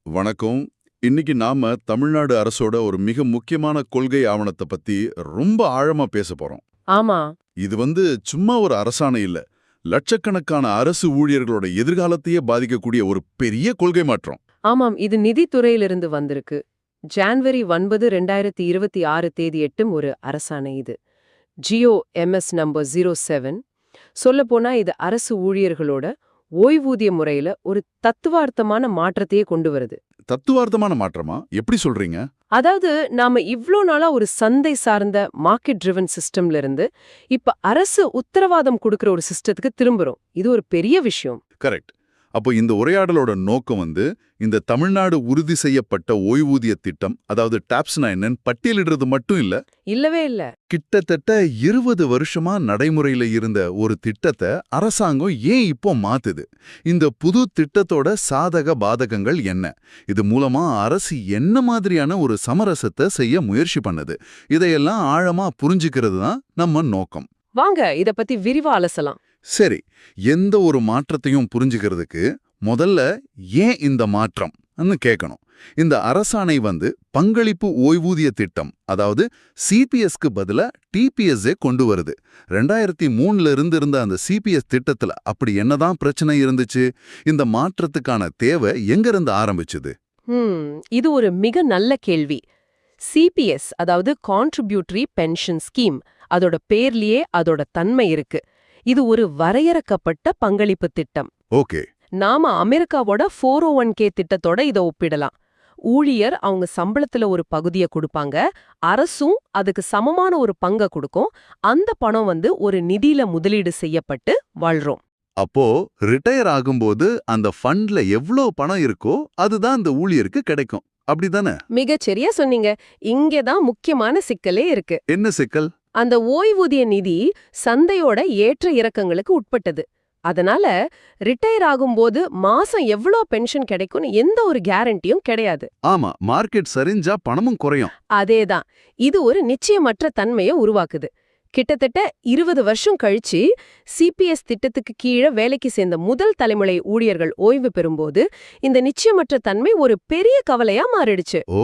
வணக்கம். இன்னைக்கு நாம தமிழ்நாடு அரசோட ஒரு மிக முக்கியமான கொள்கை ஆவணத்தை பத்தி ரொம்ப ஆழமா பேச போறோம். ஆமா. இது சும்மா ஒரு அரசாணை இல்ல. லட்சக்கணக்கான அரசு ஊழியர்களோட எதிர்காலத்தையே பாதிக்கக்கூடிய ஒரு பெரிய கொள்கை மாற்றம். ஆமாம், இது நிதித்துறையிலிருந்து வந்திருக்கு. ஜான்வரி 9, 2026 தேதி எட்டும் ஒரு அரசாணை இது. GOMS number 07. சொல்லப்போனா இது அரசு ஊழியர்களோட ஓய்வூதிய முறையில ஒரு தத்துவார்த்தமான மாற்றத்தையே கொண்டு வருது. தத்துவார்த்தமான மாற்றமா? எப்படி சொல்றீங்க? அதாவது நாம இவ்ளோ நாளா ஒரு சந்தை சார்ந்த மார்க்கெட் ட்ரிவன் சிஸ்டம்ல இருந்து இப்ப அரசு உத்தரவாதம் கொடுக்கிற ஒரு சிஸ்டத்துக்கு திரும்புறோம். இது ஒரு பெரிய விஷயம். கரெக்ட். அப்போ இந்த உரையாடலோட நோக்கம் இந்த தமிழ்நாடு உறுதி செய்யப்பட்ட ஓய்வூதிய திட்டம், அதாவது டாப்ஸ்னா என்னன்னு பட்டியலிடுறது மட்டும் இல்ல. இல்லவே இல்ல. கிட்டத்தட்ட 20 வருஷமா நடைமுறையில இருந்த ஒரு திட்டத்தை அரசாங்கம் ஏன் இப்போ மாத்துது? இந்த புது திட்டத்தோட சாதக பாதகங்கள் என்ன? இது மூலமா அரசு என்ன மாதிரியான ஒரு சமரசத்தை செய்ய முயற்சி பண்ணுது? இதையெல்லாம் ஆழமா புரிஞ்சுக்கிறது தான் நம்ம நோக்கம். வாங்க இத பத்தி விரிவா அலசலாம். சரி, எந்த ஒரு மாற்றத்தையும் புரிஞ்சுக்கிறதுக்கு முதல்ல ஏன் இந்த மாற்றம் கேட்கணும். இந்த அரசாணை பங்களிப்பு ஓய்வூதிய திட்டம், அதாவது சிபிஎஸ்க்கு பதிலா டிபிஎஸ்ஏ கொண்டு வருது. 2003ல இருந்த அந்த சிபிஎஸ் திட்டத்துல அப்படி என்னதான் பிரச்சனை இருந்துச்சு? இந்த மாற்றத்துக்கான தேவை எங்கிருந்து ஆரம்பிச்சுது? இது ஒரு மிக நல்ல கேள்வி. சிபிஎஸ், அதாவது கான்ட்ரிபியூட்டரி பென்ஷன் ஸ்கீம், அதோட பேர்லயே அதோட தன்மை இருக்கு. இது ஒரு வரையறுக்கப்பட்ட பங்களிப்பு திட்டம். ஓகே. நாம அமெரிக்காவோட 401k திட்டத்தோட இதை ஒப்பிடலாம். ஊழியர் அவங்க சம்பளத்துல ஒரு பகுதியை கொடுப்பாங்க, அரசும் அதுக்கு சமமான ஒரு பங்கை கொடுக்கும். அந்த பணம் ஒரு நிதியில முதலீடு செய்யப்பட்டு வாழ்றோம். அப்போ ரிட்டையர் ஆகும்போது அந்த ஃபண்ட்ல எவ்வளவு பணம் இருக்கோ அதுதான் அந்த ஊழியருக்கு கிடைக்கும், அப்படிதானே? மிகச்சரியா சொன்னீங்க. இங்கதான் முக்கியமான சிக்கலே இருக்கு. என்ன சிக்கல்? அந்த ஓய்வூதிய நிதி சந்தையோட ஏற்ற இறக்கங்களுக்கு உட்பட்டது. அதனால ரிட்டையர் ஆகும்போது மாசம் எவ்வளோ பென்ஷன் கிடைக்கும்னு எந்த ஒரு கேரண்டியும் கிடையாது. ஆமா, மார்க்கெட் சரிஞ்சா பணமும் குறையும். அதேதான். இது ஒரு நிச்சயமற்ற தன்மையை உருவாக்குது. கிட்டத்தட்ட 20 வருஷம் கழிச்சு சிபிஎஸ் திட்டத்துக்கு கீழே வேலைக்கு சேர்ந்த முதல் தலைமுறை ஊழியர்கள் ஓய்வு பெறும்போது இந்த நிச்சயமற்ற தன்மை ஒரு பெரிய கவலையா மாறிடுச்சு. ஓ,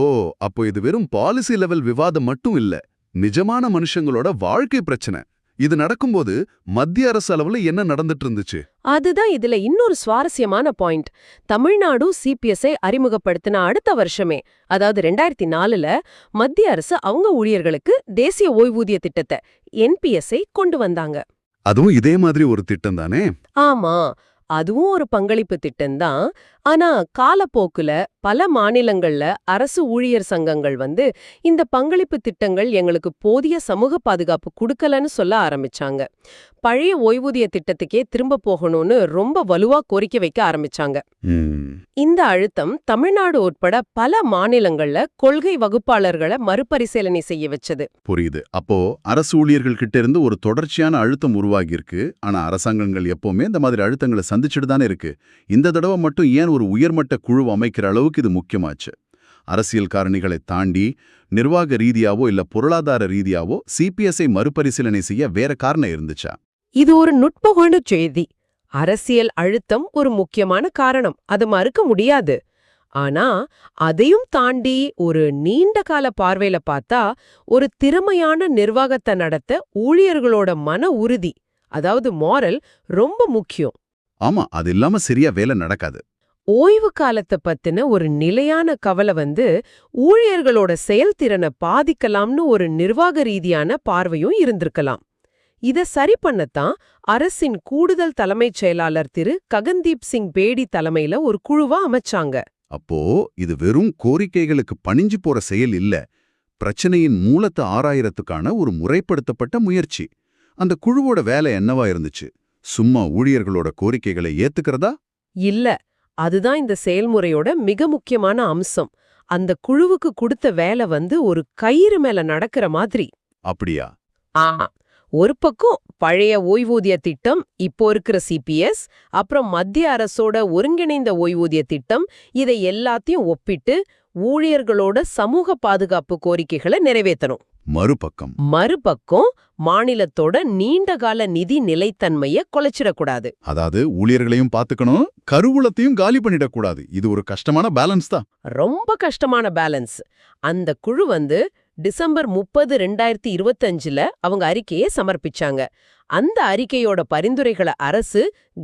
அப்போ இது வெறும் பாலிசி லெவல் விவாதம் மட்டும் இல்ல, நிஜமான மனுஷங்களோட வாழ்க்கை பிரச்சனை. இது நடக்கும்போது மத்திய அரசு அளவுல என்ன நடந்துட்டு இருந்துச்சு? அதுதான் இதுல இன்னொரு சுவாரஸ்யமான பாயிண்ட். தமிழ்நாடு சிபிஎஸ்ஐ அறிமுகப்படுத்தின அடுத்த வருஷமே, அதாவது 2004ல மத்திய அரசு அவங்க ஊழியர்களுக்கு தேசிய ஓய்வூதிய திட்டத்தை என்பிஎஸ்ஐ கொண்டு வந்தாங்க. அதுவும் இதே மாதிரி ஒரு திட்டம் தானே? ஆமா, அதுவும் ஒரு பங்களிப்பு திட்டம்தான். ஆனா காலப்போக்குல பல மாநிலங்கள்ல அரசு ஊழியர் சங்கங்கள் இந்த பங்களிப்பு திட்டங்கள் எங்களுக்கு போதிய சமூக பாதுகாப்பு கொடுக்கலன்னு சொல்ல ஆரம்பிச்சாங்க. பழைய ஓய்வூதிய திட்டத்துக்கே திரும்ப போகணும்னு ரொம்ப வலுவா கோரிக்கை வைக்க ஆரம்பிச்சாங்க. இந்த அழுத்தம் தமிழ்நாடு உட்பட பல மாநிலங்கள்ல கொள்கை வகுப்பாளர்களை மறுபரிசீலனை செய்ய வச்சது. புரியுது. அப்போ அரசு ஊழியர்கள் கிட்ட இருந்து ஒரு தொடர்ச்சியான அழுத்தம் உருவாகியிருக்கு. ஆனா அரசாங்கங்கள் எப்பவுமே இந்த மாதிரி அழுத்தங்களை சந்திச்சுட்டு தானே இருக்கு. இந்த தடவை மட்டும் ஏன் ஒரு உயர்மட்ட குழு அமைக்கிற அளவுக்கு இது முக்கியமாச்சு? அரசியல் காரணிகளை தாண்டி நிர்வாக ரீதியாவோ இல்ல பொருளாதார ரீதியாவோ சிபிஎஸ்ஐ மறுபரிசீலனை செய்ய வேற காரணம் இருந்துச்சா? இது ஒரு நுட்பமான செய்தி. அரசியல் அழுத்தம் ஒரு முக்கியமான காரணம், அது மறுக்க முடியாது. ஆனா அதையும் தாண்டி ஒரு நீண்ட கால பார்வையில பார்த்தா ஒரு திறமையான நிர்வாகத்தை நடத்த ஊழியர்களோட மன உறுதி, அதாவது மாரல் ரொம்ப முக்கியம். ஆமா, அது இல்லாம சரியா வேலை நடக்காது. ஓய்வு காலத்தை பத்தின ஒரு நிலையான கவலை ஊழியர்களோட செயல்திறனை பாதிக்கலாம்னு ஒரு நிர்வாக ரீதியான பார்வையும் இருந்திருக்கலாம். இத சரி பண்ணத்தான் அரசின் கூடுதல் தலைமைச் செயலாளர் திரு ககன்தீப் சிங் பேடி தலைமையில ஒரு குழுவா அமைச்சாங்க. அப்போ இது வெறும் கோரிக்கைகளுக்கு பணிஞ்சு போற செயல் இல்ல, பிரச்சனையின் மூலத்தை ஆராயறதுக்கான ஒரு முறைப்படுத்தப்பட்ட முயற்சி. அந்த குழுவோட வேலை என்னவா இருந்துச்சு? சும்மா ஊழியர்களோட கோரிக்கைகளை ஏத்துக்கிறதா? இல்ல, அதுதான் இந்த செயல்முறையோட மிக முக்கியமான அம்சம். அந்த குழுவுக்கு கொடுத்த வேலை ஒரு கயிறு மேல நடக்கிற மாதிரி. அப்படியா? ஒரு பக்கம் பழைய ஓய்வூதிய திட்டம், இப்போ இருக்கிற சிபிஎஸ், அப்புறம் மத்திய அரசோட ஒருங்கிணைந்த ஓய்வூதிய திட்டம், இதை எல்லாத்தையும் ஒப்பிட்டு ஊழியர்களோட சமூக பாதுகாப்பு கோரிக்கைகளை நிறைவேற்றணும். மறுபக்கம் மாநிலத்தோட நீண்டகால நிதி நிலைத்தன்மைய குலைச்சிடக்கூடாது. அதாவது ஊழியர்களையும் பார்த்துக்கணும், கருவூலத்தையும் காலி பண்ணிடக்கூடாது. இது ஒரு கஷ்டமான பேலன்ஸ் தான். ரொம்ப கஷ்டமான பேலன்ஸ். அந்த குழு டிசம்பர் 30, 2025ல அவங்க அறிக்கையை சமர்ப்பிச்சாங்க. அந்த அறிக்கையோட பரிந்துரைகளை அரசு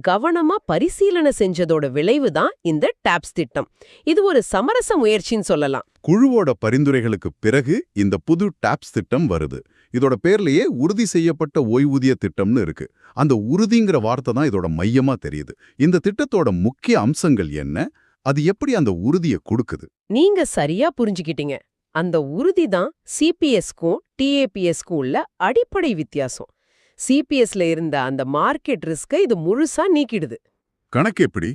கவனமா பரிசீலனை செஞ்சதோட விளைவு தான் இந்த டாப்ஸ் திட்டம். இது ஒரு சமரச முயற்சின்னு சொல்லலாம். குழுவோட பரிந்துரைகளுக்கு பிறகு இந்த புது டாப்ஸ் திட்டம் வருது. இதோட பேர்லயே உறுதி செய்யப்பட்ட ஓய்வூதிய திட்டம்னு இருக்கு. அந்த உறுதிங்கிற வார்த்தை தான் இதோட மையமா தெரியுது. இந்த திட்டத்தோட முக்கிய அம்சங்கள் என்ன? அது எப்படி அந்த உறுதியை கொடுக்குது? நீங்க சரியா புரிஞ்சுக்கிட்டீங்க. அந்த உறுதி தான் சிபிஎஸ்க்கும் டிஏபிஎஸ்க்கும் உள்ள அடிப்படை வித்தியாசம். சிபிஎஸ்ல இருந்த அந்த மார்க்கெட் ரிஸ்கை இது முழுசா நீக்கிடுது. கணக்கு எப்படி?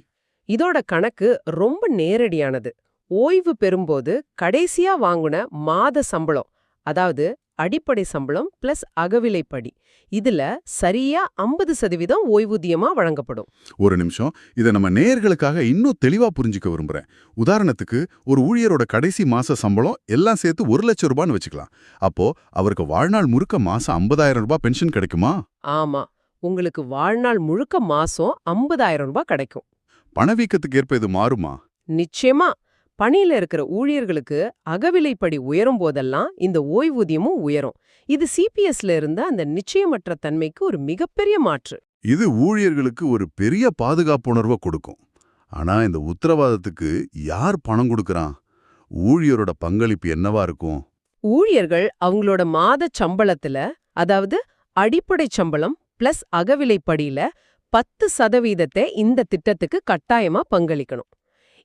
இதோட கணக்கு ரொம்ப நேரடியானது. ஓய்வு பெறும்போது கடைசியா வாங்குன மாத சம்பளம், அதாவது அடிப்படை சம்பளம் பிளஸ் அகவிலைப்படி, இதுல சரியா 50% ஓய்வூதியமா வழங்கப்படும். ஒரு நிமிஷம், இதை நம்ம நேயர்களுக்காக இன்னும் தெளிவா புரிஞ்சுக்க விரும்புறேன். உதாரணத்துக்கு, ஒரு ஊழியரோட கடைசி மாச சம்பளம் எல்லாம் சேர்த்து 1 லட்சம் ரூபான்னு வச்சுக்கலாம். அப்போ அவருக்கு வாழ்நாள் முழுக்க மாசம் 50,000 ரூபாய் பென்ஷன் கிடைக்குமா? ஆமா, உங்களுக்கு வாழ்நாள் முழுக்க மாசம் 50,000 ரூபாய் கிடைக்கும். பணவீக்கத்துக்கு ஏற்ப இது மாறுமா? நிச்சயமா. பணியில இருக்கிற ஊழியர்களுக்கு அகவிலைப்படி உயரும் போதெல்லாம் இந்த ஓய்வூதியமும் உயரும். இது சிபிஎஸ்ல இருந்த அந்த நிச்சயமற்ற தன்மைக்கு ஒரு மிகப்பெரிய மாற்று. இது ஊழியர்களுக்கு ஒரு பெரிய பாதுகாப்பு உணர்வை கொடுக்கும். ஆனா இந்த உத்தரவாதத்துக்கு யார் பணம் கொடுக்கறான்? ஊழியரோட பங்களிப்பு என்னவா இருக்கும்? ஊழியர்கள் அவங்களோட மாத சம்பளத்துல, அதாவது அடிப்படை சம்பளம் பிளஸ் அகவிலைப்படியில 10% இந்த திட்டத்துக்கு கட்டாயமா பங்களிக்கணும்.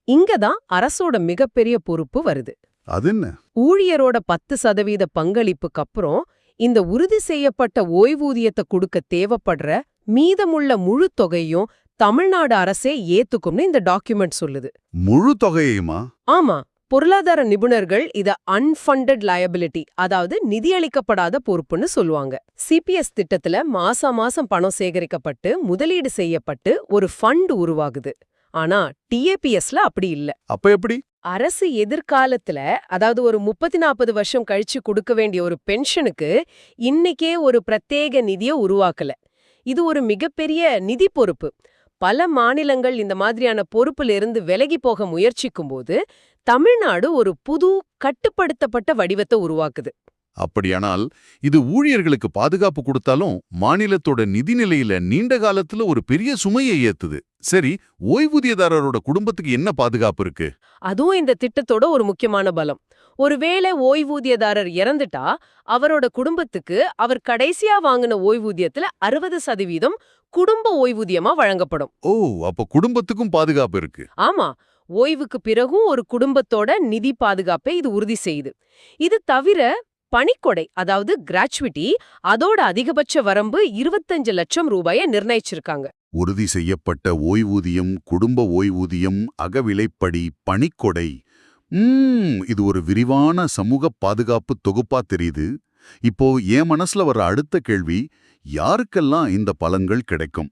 இங்கதான் அரசோட மிகப்பெரிய பொறுப்பு வருது. அது என்ன? ஊழியரோட 10% பங்களிப்புக்கு அப்புறம் இந்த உறுதி செய்யப்பட்ட ஓய்வூதியத்தை கொடுக்க தேவைப்படுற மீதமுள்ள முழு தொகையும் தமிழ்நாடு அரசே ஏத்துக்கும்னு இந்த டாக்குமெண்ட் சொல்லுது. முழு தொகையுமா? ஆமா. பொருளாதார நிபுணர்கள் இத அன்ஃபண்டட் லயபிலிட்டி, அதாவது நிதியளிக்கப்படாத பொறுப்புன்னு சொல்லுவாங்க. சிபிஎஸ் திட்டத்துல மாசம் பணம் சேகரிக்கப்பட்டு முதலீடு செய்யப்பட்டு ஒரு ஃபண்ட் உருவாகுது. ஆனா டிஏபிஎஸ்ல அப்படி இல்ல. அப்ப எப்படி? அரசு எதிர்காலத்துல, அதாவது ஒரு 30-40 வருஷம் கழிச்சு கொடுக்க வேண்டிய ஒரு பென்ஷனுக்கு இன்னைக்கே ஒரு பிரத்யேக நிதியை உருவாக்கல. இது ஒரு மிகப்பெரிய நிதி பொறுப்பு. பல மாநிலங்கள் இந்த மாதிரியான பொறுப்புல இருந்து விலகி போக முயற்சிக்கும் போது தமிழ்நாடு ஒரு புது கட்டுப்படுத்தப்பட்ட வடிவத்தை உருவாக்குது. அப்படியானால் இது ஊழியர்களுக்கு பாதுகாப்பு கொடுத்தாலும் மாநிலத்தோட நிதிநிலையில நீண்ட காலத்துல ஒரு பெரிய சுமையை ஏத்துது. சரி, ஓய்வூதியதாரரோட குடும்பத்துக்கு என்ன பாதுகாப்பு இருக்கு? அதுவும் இந்த திட்டத்தோட ஒரு முக்கியமான பலம். ஒருவேளை ஓய்வூதியதாரர் இறந்துட்டா அவரோட குடும்பத்துக்கு அவர் கடைசியா வாங்கின ஓய்வூதியத்துல 60% குடும்ப ஓய்வூதியமா வழங்கப்படும். ஓ, அப்ப குடும்பத்துக்கும் பாதுகாப்பு இருக்கு. ஆமா, ஓய்வுக்கு பிறகும் ஒரு குடும்பத்தோட நிதி பாதுகாப்பை இது உறுதி செய்யுது. இது தவிர பணிக்கொடை, அதாவது கிராச்சுவிட்டி, அதோட அதிகபட்ச வரம்பு 25 லட்சம் ரூபாயை நிர்ணயிச்சிருக்காங்க. உறுதி செய்யப்பட்ட ஓய்வூதியம், குடும்ப ஓய்வூதியம், அகவிலைப்படி, பணிக்கொடை. இது ஒரு விரிவான சமூக பாதுகாப்பு தொகுப்பா தெரியுது. இப்போ என் மனசுல வர அடுத்த கேள்வி, யாருக்கெல்லாம் இந்த பலன்கள் கிடைக்கும்?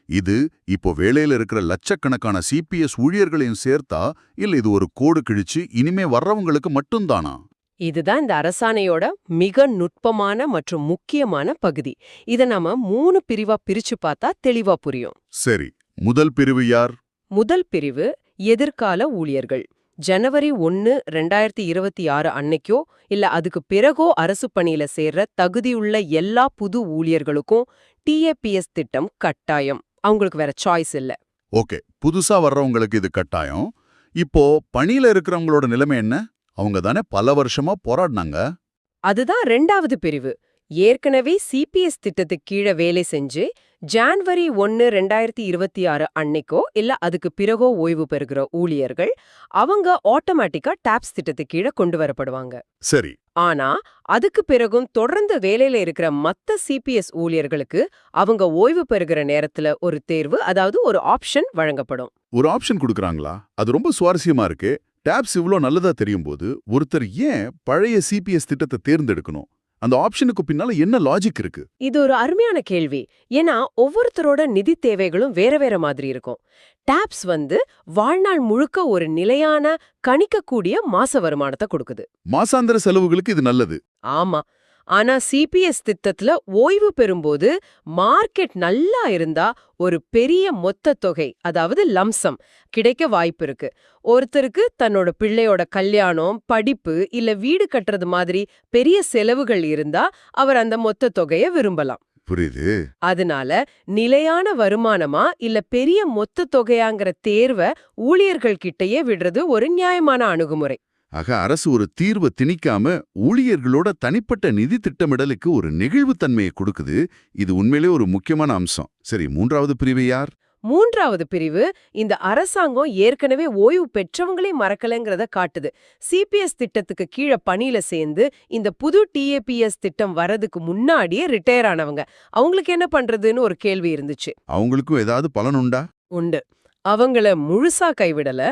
இது இப்போ வேலையில இருக்கிற லட்சக்கணக்கான சிபிஎஸ் ஊழியர்களையும் சேர்த்தா, இல்ல இது ஒரு கோடு கிழிச்சு இனிமே வர்றவங்களுக்கு மட்டும்தானா? இதுதான் இந்த அரசாணையோட மிக நுட்பமான மற்றும் முக்கியமான பகுதி. இத நாம 3 பிரிவா பிரிச்சு பார்த்தா தெளிவா புரியும். சரி, முதல் பிரிவு யார்? முதல் பிரிவு எதிர்கால ஊழியர்கள். ஜனவரி 1, 2026 அன்னைக்கோ இல்ல அதுக்கு பிறகோ அரசு பணியில சேர்ற தகுதியுள்ள எல்லா புது ஊழியர்களுக்கும் டிஏபிஎஸ் திட்டம் கட்டாயம். அவங்களுக்கு வேற சாய்ஸ் இல்ல. ஓகே, புதுசா வர்றவங்களுக்கு இது கட்டாயம். இப்போ பணியில இருக்கிறவங்களோட நிலைமை என்ன? அவங்க தானே பல வருஷமா போராடினாங்க. அதுதான் 2வது பிரிவு. ஏற்கனவே சிபிஎஸ் திட்டத்துக்கு கீழே வேலை செஞ்சு ஜான்வரி 1, 2026 அன்னைக்கோ இல்ல அதுக்கு பிறகோ ஓய்வு பெறுகிற ஊழியர்கள், அவங்க ஆட்டோமேட்டிக்கா டாப்ஸ் திட்டத்துக்கு கீழே கொண்டு வரப்படுவாங்க. சரி. ஆனா அதுக்கு பிறகும் தொடர்ந்து வேலையில இருக்கிற மத்த சிபிஎஸ் ஊழியர்களுக்கு அவங்க ஓய்வு பெறுகிற நேரத்துல ஒரு தேர்வு, அதாவது ஒரு ஆப்ஷன் வழங்கப்படும். ஒரு ஆப்ஷன் கொடுக்கறாங்களா? அது ரொம்ப சுவாரஸ்யமா இருக்கு. டாப்ஸ் இவ்ளோ நல்லதா தெரியும் போது ஒருத்தர் ஏன் பழைய சிபிஎஸ் திட்டத்தை தேர்ந்தெடுக்கணும்? அந்த ஆப்ஷனுக்கு பின்னால என்ன லாஜிக் இருக்கு? இது ஒரு அருமையான கேள்வி. ஏன்னா ஒவ்வொருத்தரோட நிதி தேவைகளும் வேற வேற மாதிரி இருக்கும். டாப்ஸ் வாழ்நாள் முழுக்க ஒரு நிலையான கணிக்கக்கூடிய மாச வருமானத்தை கொடுக்குது. மாசாந்திர செலவுகளுக்கு இது நல்லது. ஆமா, ஆனா சிபிஎஸ் திட்டத்துல ஓய்வு பெறும்போது மார்க்கெட் நல்லா இருந்தா ஒரு பெரிய மொத்த தொகை, அதாவது லம்சம் கிடைக்க வாய்ப்பு இருக்கு. ஒருத்தருக்கு தன்னோட பிள்ளையோட கல்யாணம், படிப்பு இல்ல வீடு கட்டுறது மாதிரி பெரிய செலவுகள் இருந்தா அவர் அந்த மொத்த தொகையை விரும்பலாம். புரியுது. அதனால நிலையான வருமானமா இல்ல பெரிய மொத்த தொகையாங்கிற தேர்வை ஊழியர்கள் கிட்டயே விடுறது ஒரு நியாயமான அணுகுமுறை. ஆக அரசு ஒரு தீர்வை திணிக்காம ஊழியர்களோட தனிப்பட்ட நிதி திட்டமிடலுக்கு ஒரு நெகிழ்வுத்தன்மையை கொடுக்குது. இது உண்மையிலே ஒரு முக்கியமான அம்சம். சரி, மூன்றாவது பிரிவு யார்? மூன்றாவது பிரிவு இந்த அரசாங்கம் ஏற்கனவே ஓய்வு பெற்றவங்களே மறக்கலங்கிறத காட்டுது. சிபிஎஸ் திட்டத்துக்கு கீழே பணியில சேர்ந்து இந்த புது டிஏபிஎஸ் திட்டம் வரதுக்கு முன்னாடியே ரிட்டையர் ஆனவங்க, அவங்களுக்கு என்ன பண்றதுன்னு ஒரு கேள்வி இருந்துச்சு. அவங்களுக்கும் ஏதாவது பலனுண்டா? உண்டு. அவங்கள முழுசா கைவிடல.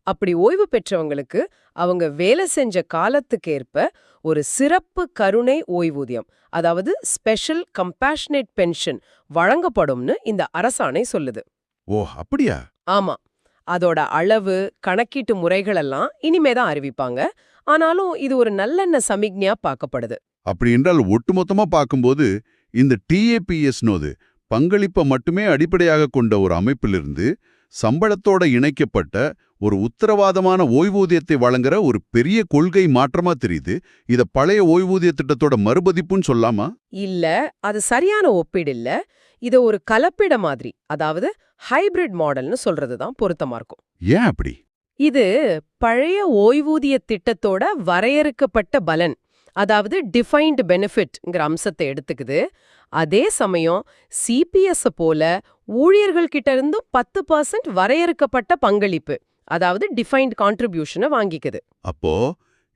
அப்படி ஓய்வு பெற்றவங்களுக்கு அவங்க வேலை செஞ்ச காலத்துக்கேற்ப ஒரு சிறப்பு கருணை ஓய்வூதியம், அதாவது ஸ்பெஷல் கம்பேஷனேட் பென்ஷன் வழங்கப்படும்னு இந்த அரசாணை சொல்லுது. ஓ, அப்படியா? ஆமா. அதோட அளவு, கணக்கீட்டு முறைகளெல்லாம் இனிமே தான் அறிவிப்பாங்க. ஆனாலும் இது ஒரு நல்லெண்ண சமிக்ஞையா பார்க்கப்படுது. அப்படி என்றால் ஒட்டுமொத்தமா பார்க்கும்போது இந்த டிஏபிஎஸ் நோது பங்களிப்பை மட்டுமே அடிப்படையாக கொண்ட ஒரு அமைப்பிலிருந்து சம்பளத்தோட இணைக்கப்பட்ட ஒரு உத்தரவாதமான ஓய்வூதியத்தை வழங்குற ஒரு பெரிய கொள்கை மாற்றமா தெரியுது. இத பழைய ஓய்வூதிய திட்டத்தோட மறுபதிப்புன்னு சொல்லாமா? இல்ல, அது சரியான ஒப்பீடு இல்ல. இத ஒரு கலப்பிட மாதிரி, அதாவது ஹைபிரிட் மாடல்னு சொல்றதுதான் பொருத்தமா இருக்கும். ஏன் அப்படி? இது பழைய ஓய்வூதிய திட்டத்தோட வரையறுக்கப்பட்ட பலன், அதாவது டிஃபைன்டு பெனிஃபிட்ங்கிற அம்சத்தை எடுத்துக்குது. அதே சமயம் சிபிஎஸ் போல ஊழியர்கள் கிட்ட இருந்து 10% வரையறுக்கப்பட்ட பங்களிப்பு, அதாவது டிஃபைன்ட் கான்ட்ரிபியூஷனை வாங்கிக்குது. அப்போ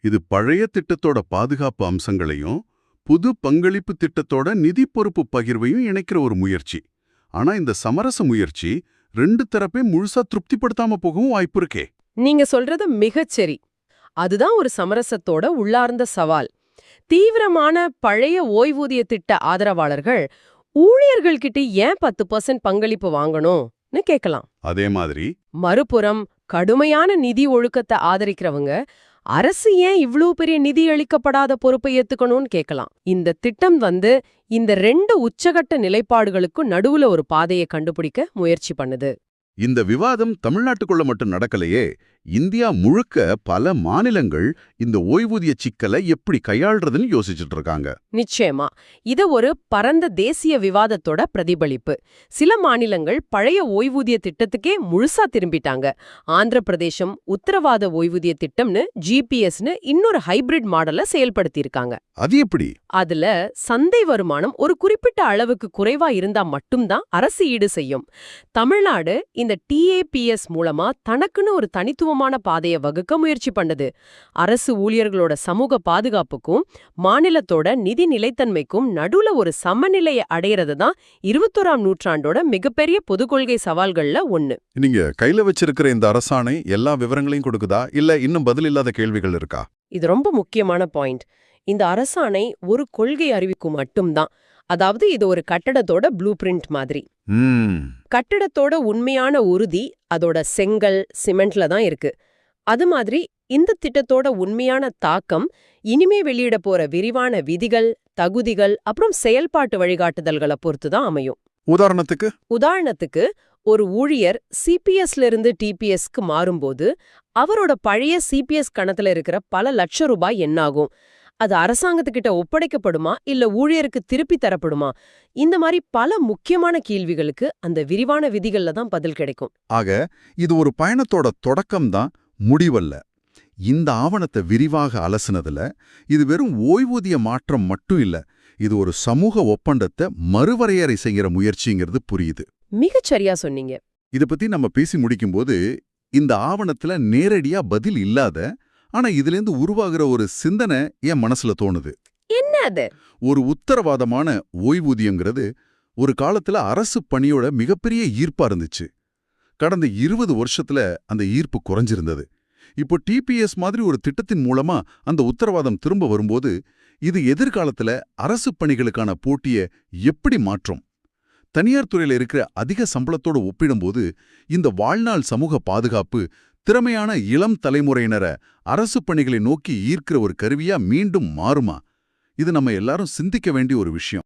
இது பழைய திட்டத்தோட பாதுகாப்பு அம்சங்களையும் புது பங்களிப்பு திட்டத்தோட நிதி பொறுப்பு பகிர்வையும் இணைக்கிற ஒரு முயற்சி. ஆனா இந்த சமரச முயற்சி ரெண்டு தரப்பே முழுசா திருப்திப்படுத்தாம போகவும் வாய்ப்பு இருக்கே. நீங்க சொல்றது மிகச்சரி. அதுதான் ஒரு சமரசத்தோட உள்ளார்ந்த சவால். தீவிரமான பழைய ஓய்வூதிய திட்ட ஆதரவாளர்கள் ஊழியர்கள்கிட்ட ஏன் 10% பங்களிப்பு வாங்கணும்னு கேட்கலாம். அதே மாதிரி மறுபுறம் கடுமையான நிதி ஒழுக்கத்தை ஆதரிக்கிறவங்க அரசு ஏன் இவ்ளோ பெரிய நிதி அளிக்கப்படாத பொறுப்பை ஏத்துக்கணும்னு கேட்கலாம். இந்த திட்டம் இந்த ரெண்டு உச்சகட்ட நிலைப்பாடுகளுக்கும் நடுவுல ஒரு பாதையை கண்டுபிடிக்க முயற்சி பண்ணுது. இந்த விவாதம் தமிழ்நாட்டுக்குள்ள மட்டும் நடக்கலையே. இந்தியா முழுக்க பல மாநிலங்கள் இந்த ஓய்வூதிய சிக்கலை எப்படி கையாள்றதுன்னு யோசிச்சுட்டு இருக்காங்க. நிச்சயமா இது ஒரு பரந்த தேசிய விவாதத்தோட பிரதிபலிப்பு. சில மாநிலங்கள் பழைய ஓய்வூதிய திட்டத்துக்கே முழுசா திரும்பிட்டாங்க. ஆந்திர பிரதேசம் உத்தரவாத ஓய்வூதிய திட்டம்னு ஜிபிஎஸ்னு இன்னொரு ஹைபிரிட் மாடலை செயல்படுத்தியிருக்காங்க. அது எப்படி? அதுல சந்தை வருமானம் ஒரு குறிப்பிட்ட அளவுக்கு குறைவா இருந்தா மட்டும்தான் அரசு ஈடு செய்யும். தமிழ்நாடு இந்த டிஏபிஎஸ் மூலமா தனக்குன்னு ஒரு தனித்துவமான பாதையை வகுக்க முயற்சி பண்ணுது. அரசு ஊழியர்களோட சமூக பாதுகாப்புக்கும் மாநிலத்தோட நிதி நிலைத்தன்மைக்கும் நடுவுல ஒரு சமநிலையை அடையிறது தான் 21ஆம் நூற்றாண்டோட மிகப்பெரிய பொது கொள்கை சவால்கள்ல ஒண்ணு. நீங்க கையில வச்சிருக்கிற இந்த அரசாணை எல்லா விவரங்களையும் கொடுக்குதா, இல்ல இன்னும் பதில் இல்லாத கேள்விகள் இருக்கா? இது ரொம்ப முக்கியமான பாயிண்ட். இந்த அரசாணை ஒரு கொள்கை அறிவிப்பு மட்டும்தான். அதாவது இது ஒரு கட்டடத்தோட ப்ளூ பிரிண்ட் மாதிரி. கட்டடத்தோட உண்மையான உறுதி அதோட செங்கல், சிமெண்ட்ல தான் இருக்கு. அது மாதிரி இந்த திட்டத்தோட உண்மையான தாக்கம் இனிமே வெளியிட போற விரிவான விதிகள், தகுதிகள், அப்புறம் செயல்பாட்டு வழிகாட்டுதல்களை பொறுத்து தான் அமையும். உதாரணத்துக்கு ஒரு ஊழியர் சிபிஎஸ்ல இருந்து டிபிஎஸ்க்கு மாறும்போது அவரோட பழைய சிபிஎஸ் கணக்குல இருக்கிற பல லட்சம் ரூபாய் என்னாகும்? அது அரசாங்கத்துக்கிட்ட ஒப்படைக்கப்படுமா இல்ல ஊழியருக்கு திருப்பி தரப்படுமா? இந்த மாதிரி பல முக்கியமான கேள்விகளுக்கு அந்த விரிவான விதிகள்ல தான் பதில் கிடைக்கும். ஆக இது ஒரு பயணத்தோட தொடக்கம்தான், முடிவல்ல. இந்த ஆவணத்தை விரிவாக அலசுனதுல இது வெறும் ஓய்வூதிய மாற்றம் மட்டும் இல்ல, இது ஒரு சமூக ஒப்பந்தத்தை மறுவரையறை செய்கிற முயற்சிங்கிறது புரியுது. மிகச்சரியா சொன்னீங்க. இத பத்தி நம்ம பேசி முடிக்கும்போது இந்த ஆவணத்துல நேரடியா பதில் இல்லாத, ஆனா இதிலேருந்து உருவாகிற ஒரு சிந்தனை என் மனசுல தோணுது. என்ன அது? ஒரு உத்தரவாதமான ஓய்வூதியங்கிறது ஒரு காலத்துல அரசு பணியோட மிகப்பெரிய ஈர்ப்பா இருந்துச்சு. கடந்த 20 வருஷத்துல அந்த ஈர்ப்பு குறைஞ்சிருந்தது. இப்போ டிபிஎஸ் மாதிரி ஒரு திட்டத்தின் மூலமா அந்த உத்தரவாதம் திரும்ப வரும்போது இது எதிர்காலத்துல அரசு பணிகளுக்கான போட்டியை எப்படி மாற்றும்? தனியார் துறையில இருக்கிற அதிக சம்பளத்தோடு ஒப்பிடும்போது இந்த வாழ்நாள் சமூக பாதுகாப்பு திறமையான இளம் தலைமுறையினரை அரசு பணிகளை நோக்கி ஈர்க்கிற ஒரு கருவியா மீண்டும் மாறுமா? இது நம்ம எல்லாரும் சிந்திக்க வேண்டிய ஒரு விஷயம்.